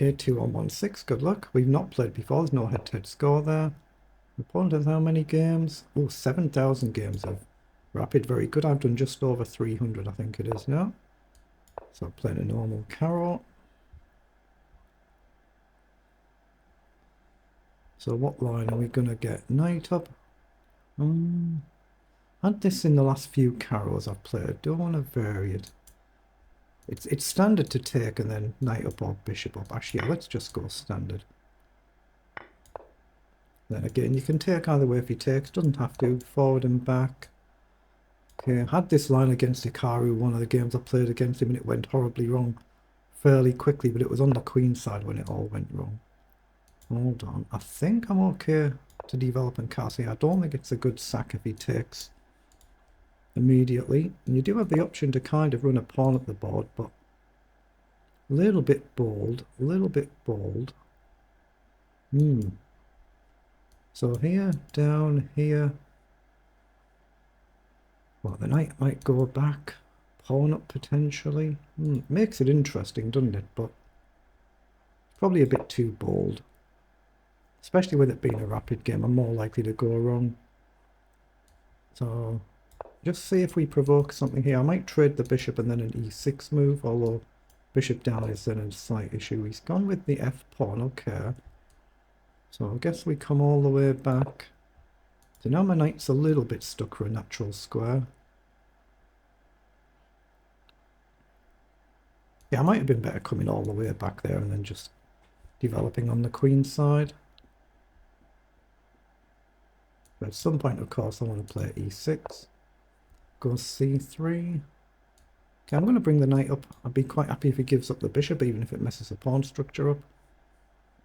Okay, 2116, good luck. We've not played before, there's no head-to-head score there. The opponent has how many games? Oh, 7,000 games of Rapid, very good. I've done just over 300, I think it is now. So I'm playing a normal carol. So what line are we going to get? Knight up. Had this in the last few carols I've played. Don't want to vary it. It's standard to take and then knight up or bishop up. Actually, yeah, let's just go standard. Then again, you can take either way if he takes. Doesn't have to. Forward and back. Okay, I had this line against Hikaru, one of the games I played against him, and it went horribly wrong fairly quickly, but it was on the queen side when it all went wrong. Hold on. I think I'm okay to develop and cast here. I don't think it's a good sack if he takes immediately. And you do have the option to kind of run a pawn up the board, but a little bit bold, a little bit bold. So here, down here. Well, the knight might go back, pawn up potentially. Makes it interesting, doesn't it? But probably a bit too bold. Especially with it being a rapid game, I'm more likely to go wrong. So just see if we provoke something here. I might trade the bishop and then an e6 move, although bishop down is then a slight issue. He's gone with the f pawn, okay. So I guess we come all the way back. So now my knight's a little bit stuck for a natural square. Yeah, I might have been better coming all the way back there and then just developing on the queen side. But at some point, of course, I want to play e6. Go c3. Okay, I'm going to bring the knight up. I'd be quite happy if he gives up the bishop, even if it messes the pawn structure up.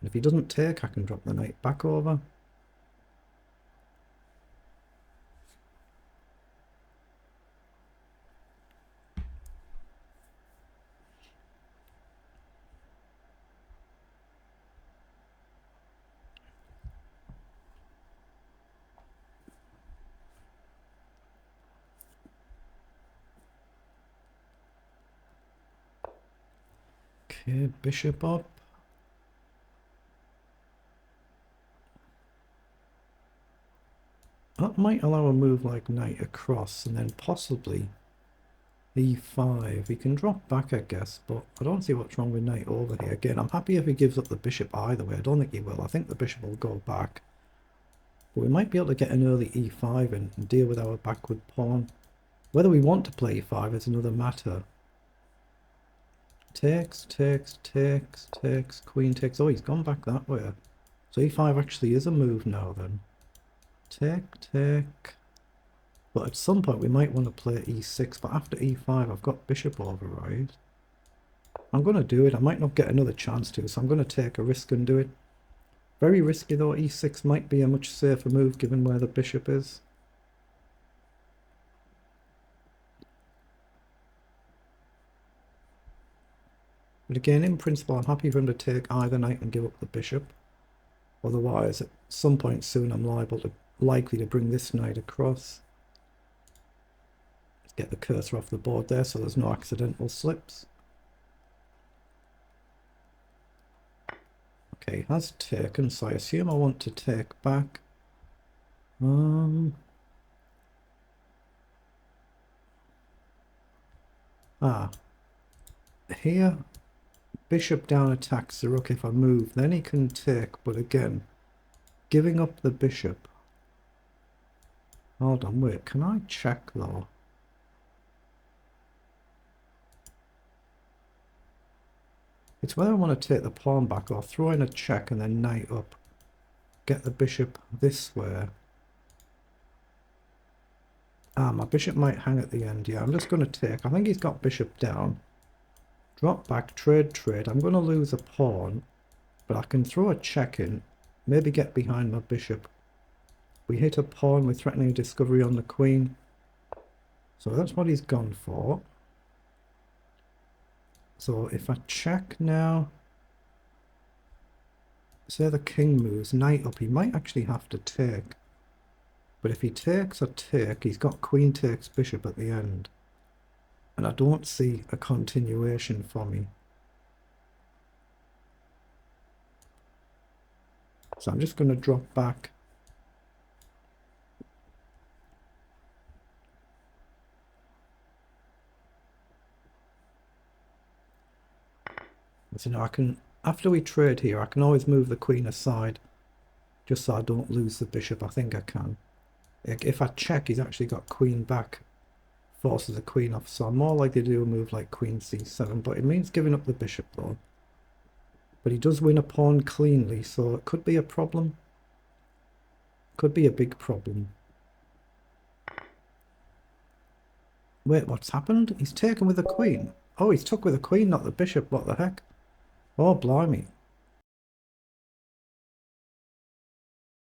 And if he doesn't take, I can drop the knight back over. Okay, bishop up. That might allow a move like knight across and then possibly e5. He can drop back, I guess, but I don't see what's wrong with knight over here. Again, I'm happy if he gives up the bishop either way. I don't think he will. I think the bishop will go back. But we might be able to get an early e5 and deal with our backward pawn. Whether we want to play e5 is another matter. Takes, takes, takes, takes, queen takes. Oh, he's gone back that way. So e5 actually is a move now then. Take, take. But at some point we might want to play e6, but after e5 I've got bishop override. I'm going to do it. I might not get another chance to, so I'm going to take a risk and do it. Very risky though. E6 might be a much safer move given where the bishop is. But again, in principle, I'm happy for him to take either knight and give up the bishop. Otherwise, at some point soon, I'm likely to bring this knight across. Let's get the cursor off the board there so there's no accidental slips. Okay, has taken, so I assume I want to take back. Here, bishop down attacks the rook if I move, then he can take, but again, giving up the bishop. Hold on, wait, can I check though? It's whether I want to take the pawn back or throw in a check and then knight up. Get the bishop this way. My bishop might hang at the end. Yeah, I'm just going to take. I think he's got bishop down. Drop back, trade, trade. I'm going to lose a pawn, but I can throw a check in. Maybe get behind my bishop. We hit a pawn, we're threatening a discovery on the queen. So that's what he's gone for. So if I check now, say the king moves, knight up, he might actually have to take. But if he takes a take, he's got queen takes bishop at the end. And I don't see a continuation for me. So I'm just going to drop back. So now I can, after we trade here, I can always move the queen aside just so I don't lose the bishop. I think I can. If I check, he's actually got queen back, forces the queen off, so I'm more likely to do a move like queen c7, but it means giving up the bishop though. But he does win a pawn cleanly, so it could be a problem. Could be a big problem. Wait, what's happened? He's taken with the queen. Oh, he's took with the queen, not the bishop. What the heck? Oh, blimey.